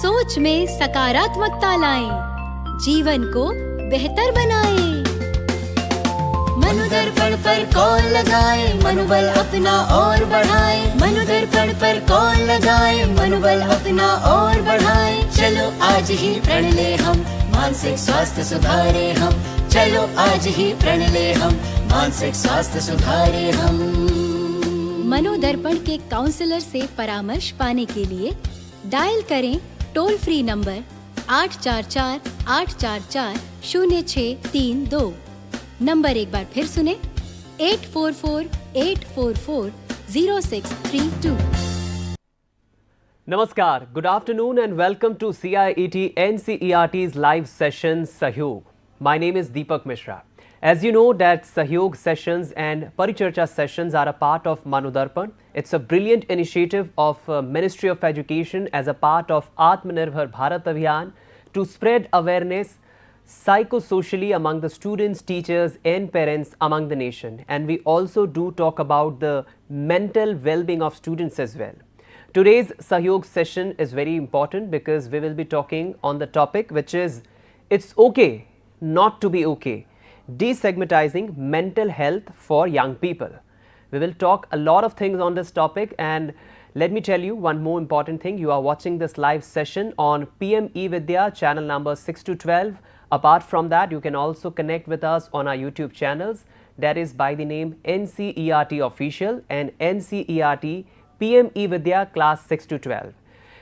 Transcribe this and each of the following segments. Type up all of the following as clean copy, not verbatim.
सोच में सकारात्मकता लाएं, जीवन को बेहतर बनाएं। मनोदर्पण पर कॉल लगाएं, मनोबल अपना और बढ़ाएं। मनोदर्पण पर कॉल लगाएं, मनोबल अपना और बढ़ाएं। चलो आज ही प्रण ले हम, मानसिक स्वास्थ्य सुधारे हम। चलो आज ही प्रण ले हम, मानसिक स्वास्थ्य सुधारे हम। मनोदर्पण के काउंसलर से परामर्श पाने के लिए डायल करें टोल फ्री नंबर 844-844-0632। नंबर एक बार फिर सुने 844-844-0632। Namaskar, good afternoon and welcome to CIET NCERT's live session Sahyog. My name is Deepak Mishra. As you know that Sahyog sessions and Paricharcha sessions are a part of Manodarpan. It's a brilliant initiative of Ministry of Education as a part of Atmanirbhar Bharat Abhiyan to spread awareness psychosocially among the students, teachers and parents among the nation. And we also do talk about the mental well-being of students as well. Today's Sahyog session is very important because we will be talking on the topic which is it's okay not to be okay. De-stigmatizing mental health for young people. We will talk a lot of things on this topic, and let me tell you one more important thing. You are watching this live session on PM eVidya channel number 6 to 12. Apart from that, you can also connect with us on our YouTube channels, that is by the name NCERT Official and NCERT PM eVidya class 6 to 12.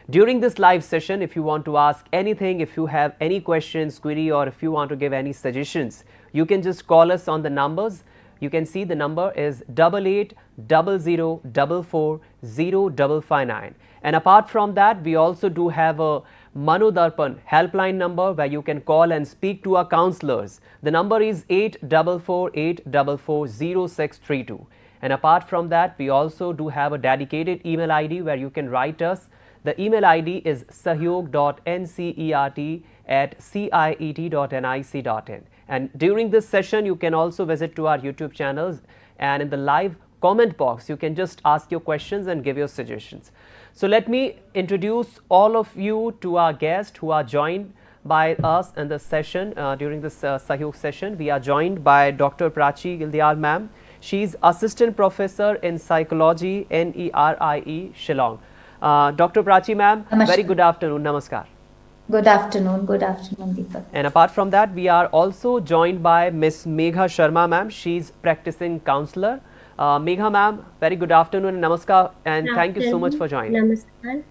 During this live session, if you want to ask anything, if you have any questions, query, or if you want to give any suggestions, you can just call us on the numbers. You can see the number is 8800444059. And apart from that, we also do have a Manodarpan helpline number where you can call and speak to our counselors. The number is 8448440632. And apart from that, we also do have a dedicated email ID where you can write us. The email ID is sahyog.ncert@ciet.nic.in. And during this session, you can also visit to our YouTube channels, and in the live comment box, you can just ask your questions and give your suggestions. So let me introduce all of you to our guests who are joined by us in this session. During this Sahyog session, we are joined by Dr. Prachi Ghildyal ma'am. She is Assistant Professor in Psychology, NERIE, Shillong. Dr. Prachi ma'am, very good afternoon. Namaskar. Good afternoon, Deepak. And apart from that, we are also joined by Miss Megha Sharma ma'am. She is practicing counselor. Megha ma'am, very good afternoon and namaskar, and thank you so much for joining. Namaskar.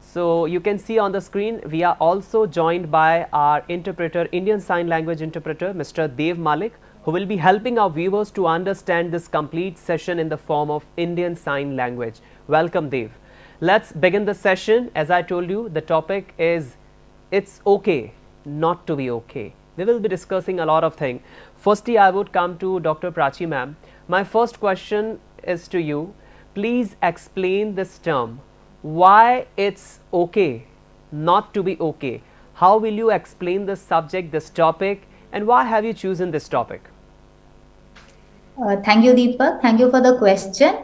So you can see on the screen, we are also joined by our interpreter, Indian Sign Language interpreter, Mr. Dev Malik, who will be helping our viewers to understand this complete session in the form of Indian Sign Language. Welcome, Dev. Let's begin the session. As I told you, the topic is it's okay not to be okay. We will be discussing a lot of things. Firstly, I would come to Dr. Prachi ma'am. My first question is to you. Please explain this term. Why it's okay not to be okay? How will you explain this subject, this topic, and why have you chosen this topic? Thank you, Deepak. Thank you for the question.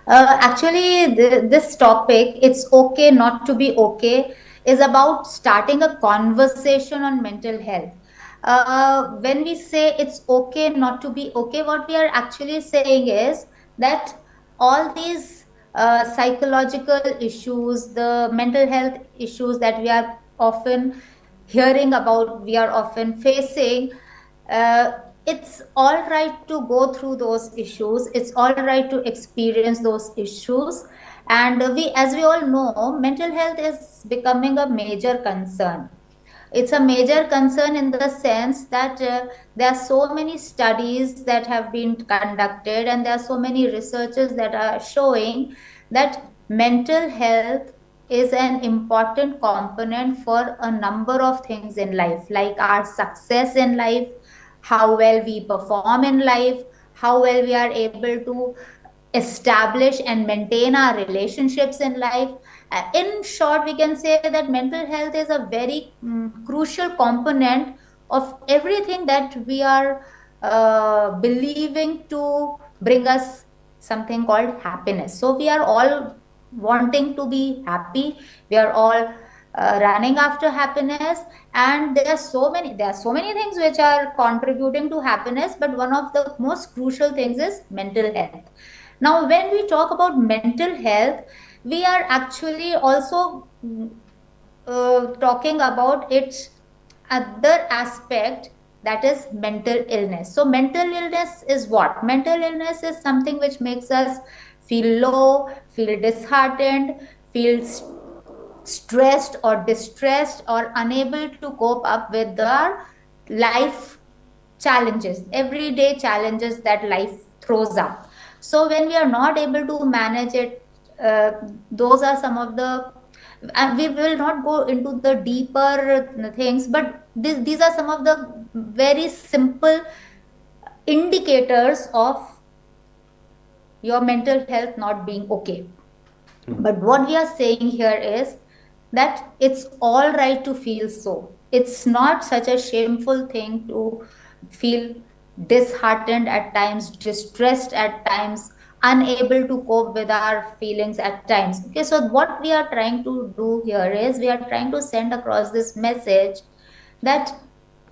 Actually, this topic, it's okay not to be okay, is about starting a conversation on mental health. When we say it's okay not to be okay, what we are actually saying is that all these psychological issues, the mental health issues that we are often hearing about, we are often facing, it's all right to go through those issues. It's all right to experience those issues. And as we all know, mental health is becoming a major concern. It's a major concern in the sense that there are so many studies that have been conducted, and there are so many researchers that are showing that mental health is an important component for a number of things in life, like our success in life, how well we perform in life, how well we are able to establish and maintain our relationships in life. In short, we can say that mental health is a very crucial component of everything that we are believing to bring us something called happiness. So we are all wanting to be happy. We are all running after happiness, and there are so many things which are contributing to happiness, but one of the most crucial things is mental health. Now when we talk about mental health, we are actually also talking about its other aspect, that is mental illness. So mental illness is what? Mental illness is something which makes us feel low, feel disheartened, feel stressed or distressed, or unable to cope up with our life challenges, everyday challenges that life throws up. So when we are not able to manage it, those are some of the, and we will not go into the deeper things, but these are some of the very simple indicators of your mental health not being okay. But what we are saying here is that it's all right to feel so. It's not such a shameful thing to feel disheartened at times, distressed at times, unable to cope with our feelings at times. Okay, so what we are trying to do here is we are trying to send across this message that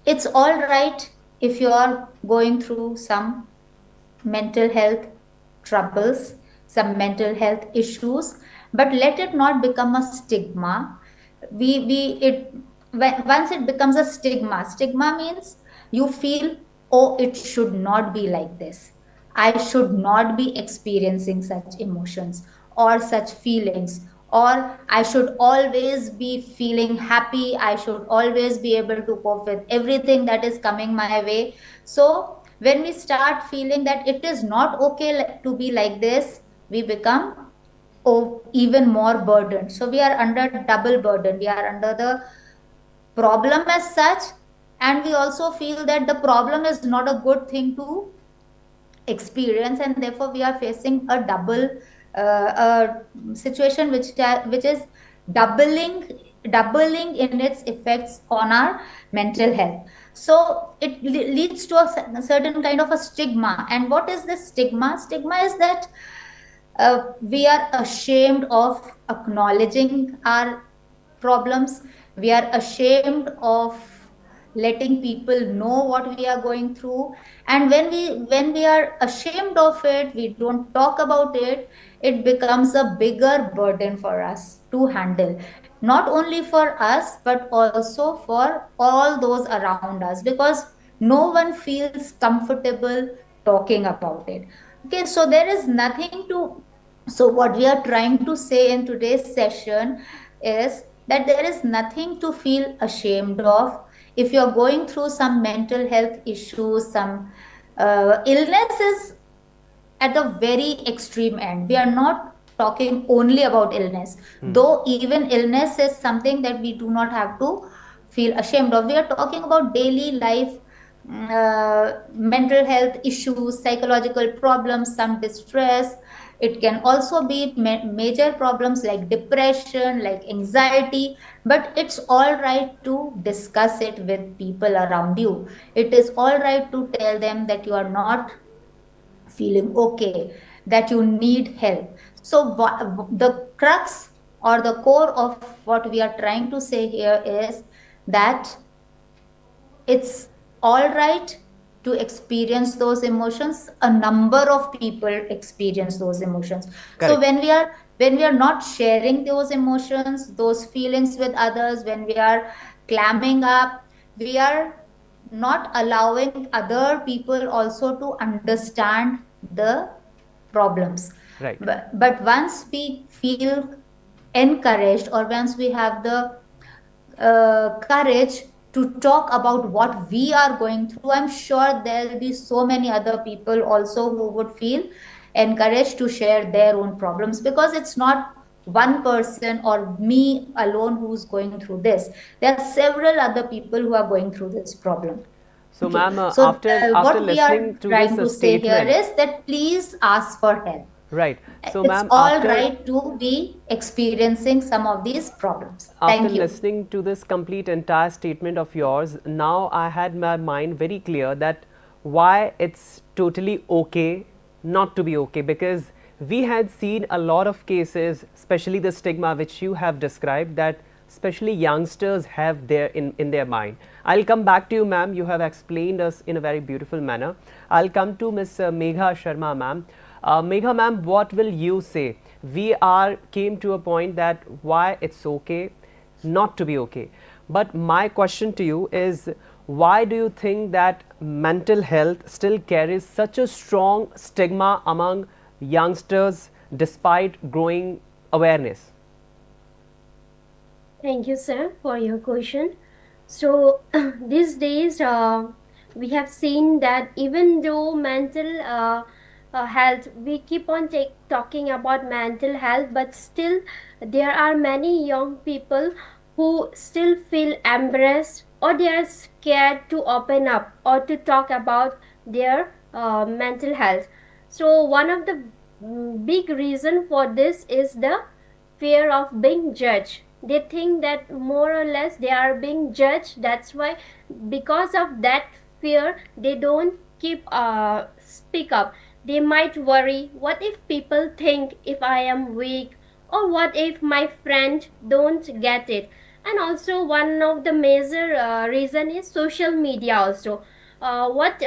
it's all right if you are going through some mental health troubles, some mental health issues, but let it not become a stigma. Once it becomes a stigma means you feel, oh, it should not be like this. I should not be experiencing such emotions or such feelings, or I should always be feeling happy. I should always be able to cope with everything that is coming my way. So when we start feeling that it is not okay to be like this, we become even more burdened. So we are under double burden. We are under the problem as such, and we also feel that the problem is not a good thing to experience, and therefore we are facing a double situation which is doubling in its effects on our mental health. So it leads to a certain kind of a stigma. And what is this stigma? Stigma is that we are ashamed of acknowledging our problems. We are ashamed of letting people know what we are going through. And when we are ashamed of it, we don't talk about it, it becomes a bigger burden for us to handle, not only for us but also for all those around us, because no one feels comfortable talking about it. Okay, so there is nothing to, so what we are trying to say in today's session is that there is nothing to feel ashamed of. If you're going through some mental health issues, some illnesses at the very extreme end, we are not talking only about illness, though even illness is something that we do not have to feel ashamed of. We are talking about daily life, mental health issues, psychological problems, some distress. It can also be major problems like depression, like anxiety, but it's all right to discuss it with people around you. It is all right to tell them that you are not feeling okay, that you need help. So the crux or the core of what we are trying to say here is that it's all right to experience those emotions. A number of people experience those emotions. Correct. So when we are not sharing those emotions, those feelings with others, when we are clamming up, we are not allowing other people also to understand the problems. Right. But once we feel encouraged, or once we have the courage to talk about what we are going through, I'm sure there will be so many other people also who would feel encouraged to share their own problems, because it's not one person or me alone who's going through this. There are several other people who are going through this problem. So, Okay. ma'am, So after what we are listening to trying this to say here statement, is that please ask for help. right. So, It's ma'am, all right to be experiencing some of these problems. after Thank you. listening to this complete entire statement of yours, now I had my mind very clear that why it's totally okay not to be okay, because we had seen a lot of cases, especially the stigma which you have described, that especially youngsters, have there in their mind? I'll come back to you, ma'am. You have explained us in a very beautiful manner. I'll come to Miss Megha Sharma, ma'am. Megha, ma'am, what will you say? We came to a point that why it's okay not to be okay. But my question to you is, why do you think that mental health still carries such a strong stigma among youngsters despite growing awareness? Thank you, sir, for your question. So, these days, we have seen that even though mental health, we keep on talking about mental health, but still, there are many young people who still feel embarrassed or they are scared to open up or to talk about their mental health. So, one of the big reason for this is the fear of being judged. They think that more or less they are being judged. That's why, because of that fear, they don't keep speak up. They might worry, what if people think if I am weak, or what if my friend don't get it. And also one of the major reason is social media also. What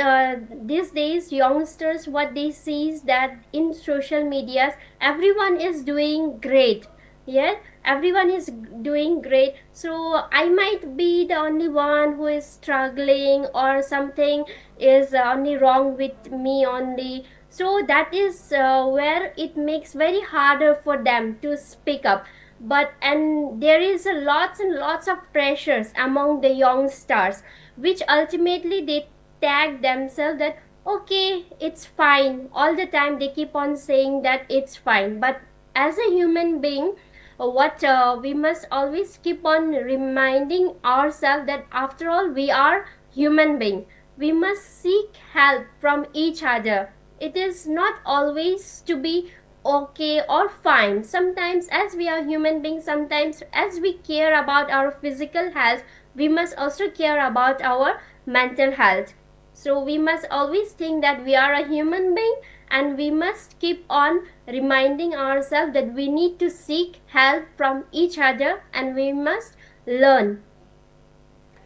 these days youngsters, what they see is that in social medias everyone is doing great. Yeah, everyone is doing great, so I might be the only one who is struggling, or something is only wrong with me only. So that is where it makes very harder for them to speak up. But and there is a lots and lots of pressures among the young stars, which ultimately they tag themselves that okay, it's fine. All the time they keep on saying that it's fine, but as a human being, what we must always keep on reminding ourselves that after all we are human being. We must seek help from each other. It is not always to be okay or fine. Sometimes as we are human beings, sometimes as we care about our physical health, we must also care about our mental health. So we must always think that we are a human being, and we must keep on reminding ourselves that we need to seek help from each other, and we must learn.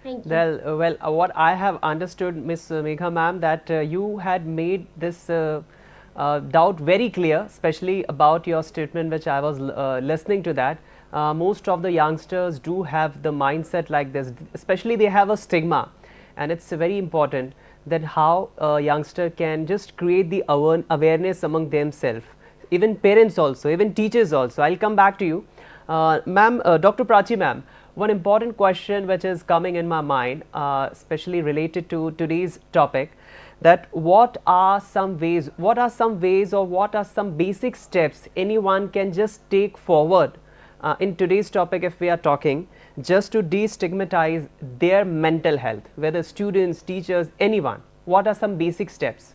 Thank you. What I have understood, Miss Megha ma'am, that you had made this doubt very clear, especially about your statement, which I was listening to that. Most of the youngsters do have the mindset like this, especially they have a stigma, and it's very important that how a youngster can just create the awareness among themselves, even parents also, even teachers also. I'll come back to you. Ma'am, Dr. Prachi ma'am, one important question which is coming in my mind, especially related to today's topic, that what are some ways or what are some basic steps anyone can just take forward in today's topic, if we are talking, just to destigmatize their mental health, whether students, teachers, anyone? What are some basic steps?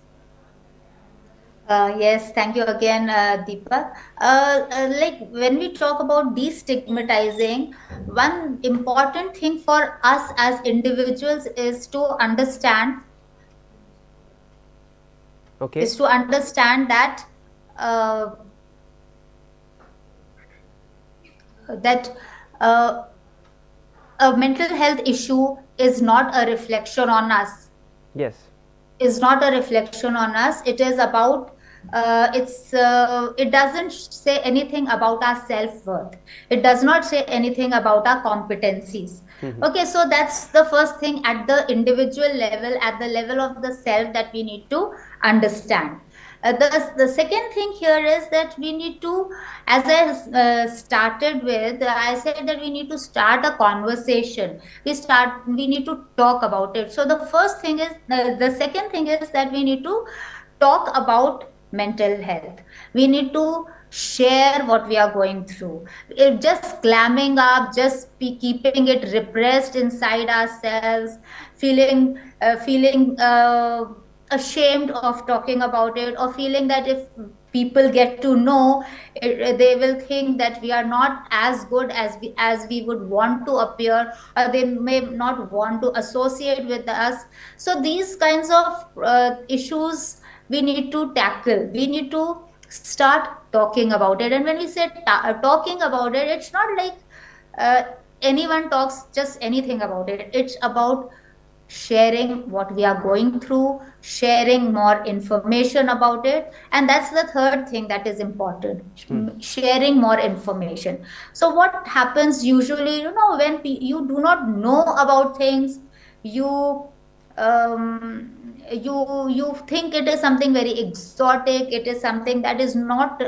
Yes, thank you again, Deepak. Like when we talk about destigmatizing, one important thing for us as individuals is to understand Okay. that uh, that uh, a mental health issue is not a reflection on us. Yes. Is not a reflection on us. It is about it doesn't say anything about our self-worth. It does not say anything about our competencies. Okay, so that's the first thing at the individual level, at the level of the self, that we need to understand. The second thing here is that we need to, as I started with, I said that we need to start a conversation. We need to talk about it. So the first thing is, the second thing is that we need to talk about mental health. We need to share what we are going through. If just clamming up, just keeping it repressed inside ourselves, feeling ashamed of talking about it, or feeling that if people get to know it, they will think that we are not as good as we would want to appear, or they may not want to associate with us. So these kinds of issues we need to tackle. We need to start talking about it. And when we say talking about it, it's not like anyone talks just anything about it. It's about sharing what we are going through, sharing more information about it. And that's the third thing that is important, sharing more information. So what happens usually, when you do not know about things, you you think it is something very exotic, it is something that is not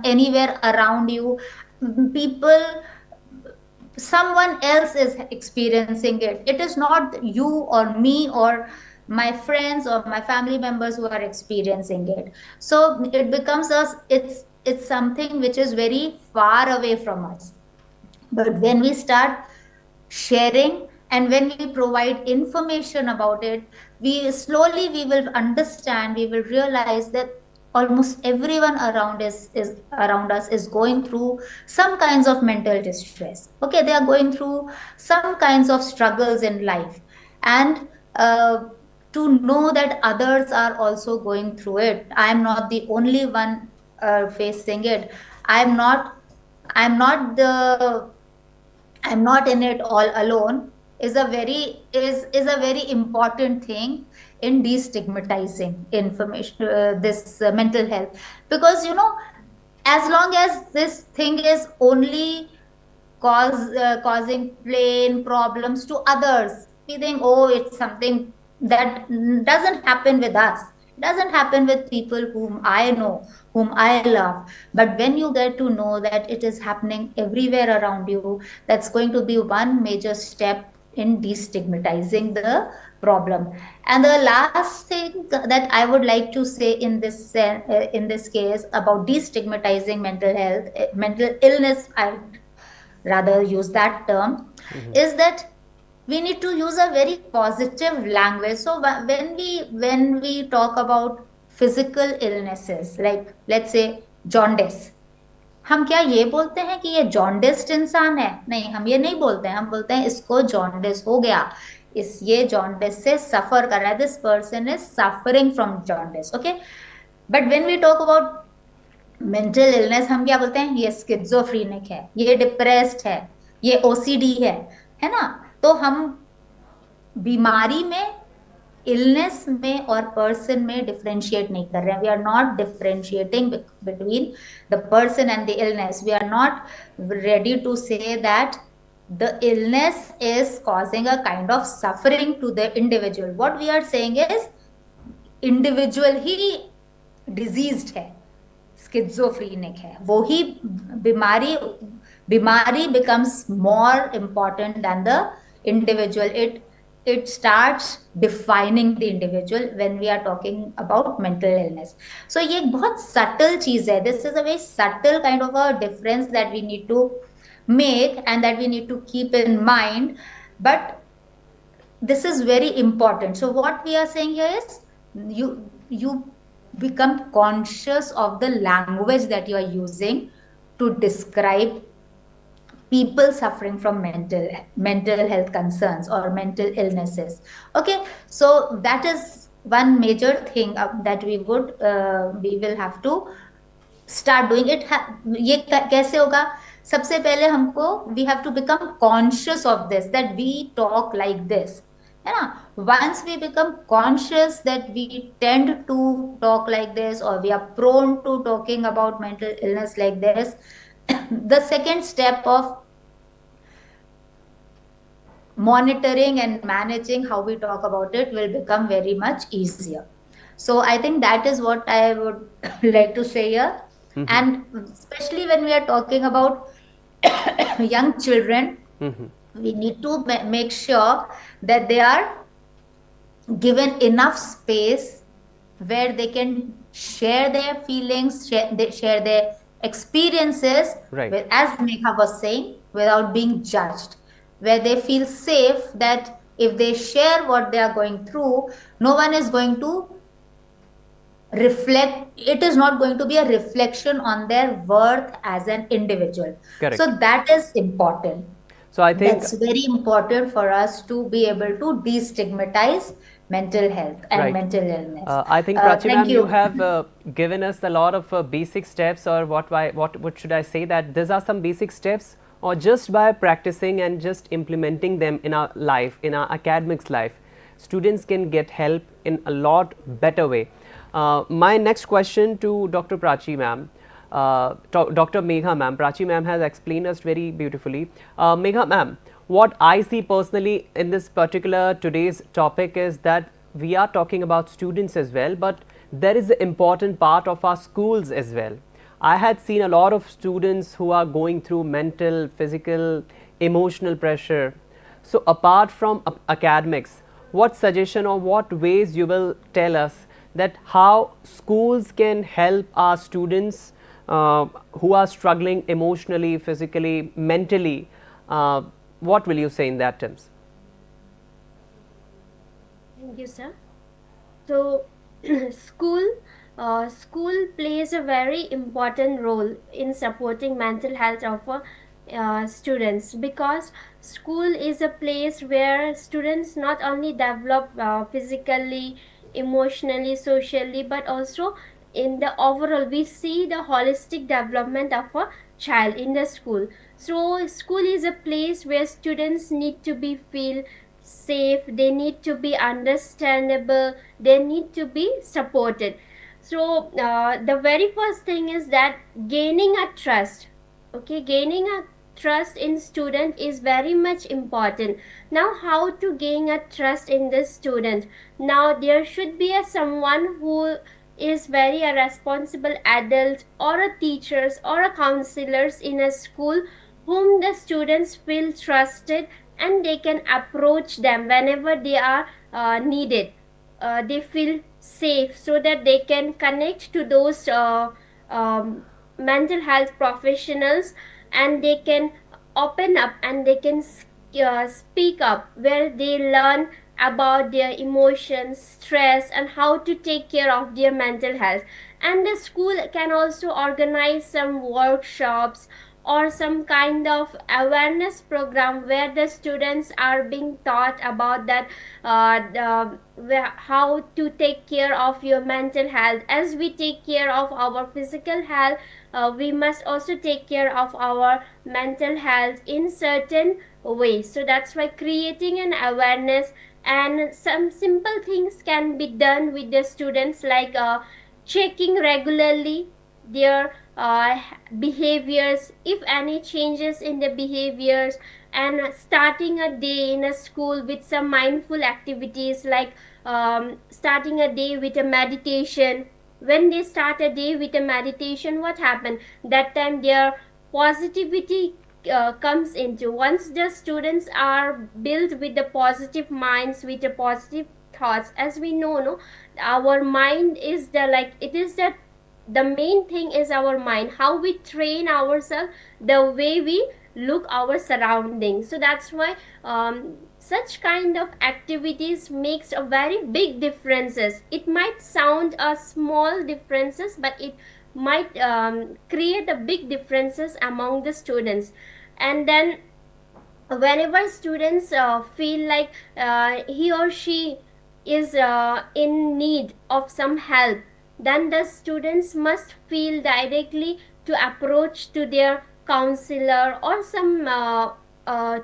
anywhere around you. People, someone else is experiencing it. It is not you or me or my friends or my family members who are experiencing it. So it becomes us, it's something which is very far away from us. But when we start sharing and when we provide information about it, we will understand, we will realize that almost everyone is around us is going through some kinds of mental distress. Okay, they are going through some kinds of struggles in life. And to know that others are also going through it, I am not the only one facing it. I'm not in it all alone is a very important thing in destigmatizing information, this mental health. Because as long as this thing is only causing plain problems to others, we think, oh, it's something that doesn't happen with us. It doesn't happen with people whom I know, whom I love. But when you get to know that it is happening everywhere around you, that's going to be one major step in destigmatizing the problem. And the last thing that I would like to say in this case about destigmatizing mental health, mental illness, I rather use that term, is that we need to use a very positive language. So when we talk about physical illnesses, like let's say jaundice, हम क्या ये बोलते हैं कि ये जॉन्डिस्ड इंसान है? नहीं, हम ये नहीं बोलते हैं. हम बोलते हैं इसको जॉन्डिस हो गया, ये जॉन्डिस से सफर कर रहा है, this person is suffering from jaundice. Okay, but when we talk about mental illness, हम क्या बोलते हैं? ये स्किज़ोफ्रेनिक है, ये डिप्रेस्ड है, ये ओसीडी है ना? तो हम बीमारी में, इलनेस में और पर्सन में डिफरेंशिएट नहीं कर रहे हैं. We are not differentiating between the person and the illness. We are not ready to say that the illness is causing a kind of suffering to the individual. What we are saying is individual he diseased है, schizophrenic है, वो ही बीमारी becomes more important than the individual. It starts defining the individual when we are talking about mental illness. So ये एक बहुत subtle चीज है. This is a very subtle kind of a difference that we need to make and that we need to keep in mind, but this is very important. So what we are saying here is you become conscious of the language that you are using to describe people suffering from mental health concerns or mental illnesses. Okay, so that is one major thing that we will have to start doing it. ये कैसे होगा? सबसे पहले हमको we have to become conscious of this, that we talk like this, है ना? Once we become conscious that we tend to talk like this or we are prone to talking about mental illness like this, the second step of monitoring and managing how we talk about it will become very much easier. So I think that is what I would like to say here. And especially when we are talking about young children, we need to make sure that they are given enough space where they can share their feelings, share their experiences, right, as Megha was saying, without being judged, where they feel safe that if they share what they are going through, no one is going to it is not going to be a reflection on their worth as an individual. Correct. So that is important. So I think that's very important for us to be able to destigmatize mental health and right, mental illness. I think Prachi ma'am, you have given us a lot of basic steps, or what should I say, that these are some basic steps or just by practicing and just implementing them in our life, in our academics life, students can get help in a lot better way. My next question to Dr. Prachi ma'am, Dr. Megha ma'am. Prachi ma'am has explained us very beautifully. Megha ma'am, what I see personally in this particular today's topic is that we are talking about students as well, but there is an important part of our schools as well. I had seen a lot of students who are going through mental, physical, emotional pressure. So apart from academics, what suggestion or what ways you will tell us that how schools can help our students who are struggling emotionally, physically, mentally? What will you say in that terms? Thank you, sir. So, school plays a very important role in supporting mental health of students, because school is a place where students not only develop physically, emotionally, socially, but also in the overall we see the holistic development of a child in the school. So school is a place where students need to be feel safe, they need to be understandable, they need to be supported. So the very first thing is that gaining a trust. Okay, gaining a trust in student is very much important. Now how to gain a trust in this student? Now there should be a someone who is very a responsible adult or a teachers or a counselors in a school whom the students feel trusted, and they can approach them whenever they are needed. They feel safe so that they can connect to those mental health professionals, and they can open up and they can speak up, where they learn about their emotions, stress, and how to take care of their mental health. And the school can also organize some workshops or some kind of awareness program where the students are being taught about that how to take care of your mental health. As we take care of our physical health, we must also take care of our mental health in certain ways. So that's why creating an awareness and some simple things can be done with the students, like checking regularly their behaviors, if any changes in the behaviors, and starting a day in a school with some mindful activities, like starting a day with a meditation. When they start a day with a meditation, what happened? That time their positivity comes into. Once the students are built with the positive minds, with the positive thoughts, as we know, no, our mind is the, like, it is the main thing is our mind, how we train ourselves, the way we look our surroundings. So that's why such kind of activities makes a very big differences. It might sound a small differences, but it might create a big differences among the students. And then whenever students feel like he or she is in need of some help, then the students must feel directly to approach to their counselor or some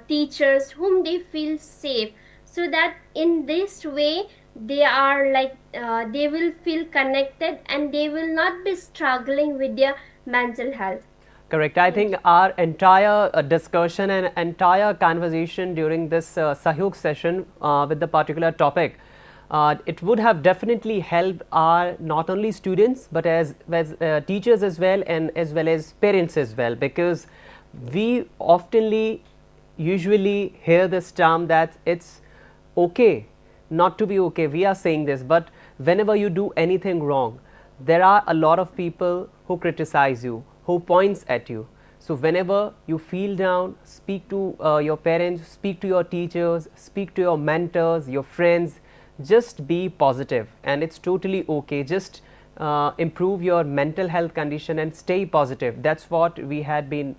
teachers whom they feel safe, so that in this way they are like they will feel connected and they will not be struggling with their mental health. Correct. I think our entire discussion and entire conversation during this Sahyog session with the particular topic, it would have definitely helped our not only students but as teachers as well, and as well as parents as well, because we oftenly usually hear this term that it's okay not to be okay. We are saying this, but whenever you do anything wrong, there are a lot of people who criticize you, who points at you. So whenever you feel down, speak to your parents, speak to your teachers, speak to your mentors, your friends. Just be positive, and it's totally okay. Just improve your mental health condition and stay positive. That's what we had been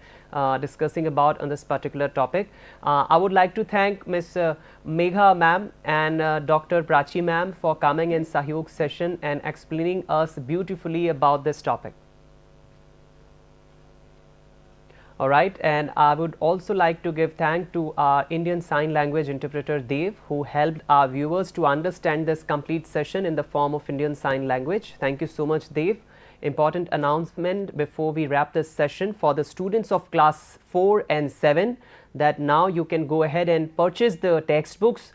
discussing about on this particular topic. I would like to thank Ms. Megha ma'am and Dr. Prachi ma'am for coming in Sahyog session and explaining us beautifully about this topic. All right, and I would also like to give thanks to our Indian Sign Language interpreter Dev, who helped our viewers to understand this complete session in the form of Indian Sign Language. Thank you so much, Dev. Important announcement before we wrap this session for the students of class 4 and 7, that now you can go ahead and purchase the textbooks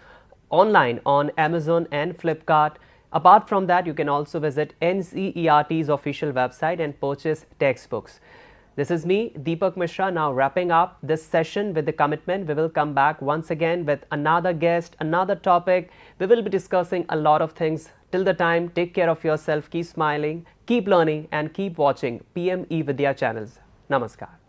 online on Amazon and Flipkart. Apart from that, you can also visit NCERT's official website and purchase textbooks. This is me, Deepak Mishra, now wrapping up this session with the commitment we will come back once again with another guest, another topic. We will be discussing a lot of things. Till the time, take care of yourself, keep smiling, keep learning and keep watching PM E Vidya channels. Namaskar.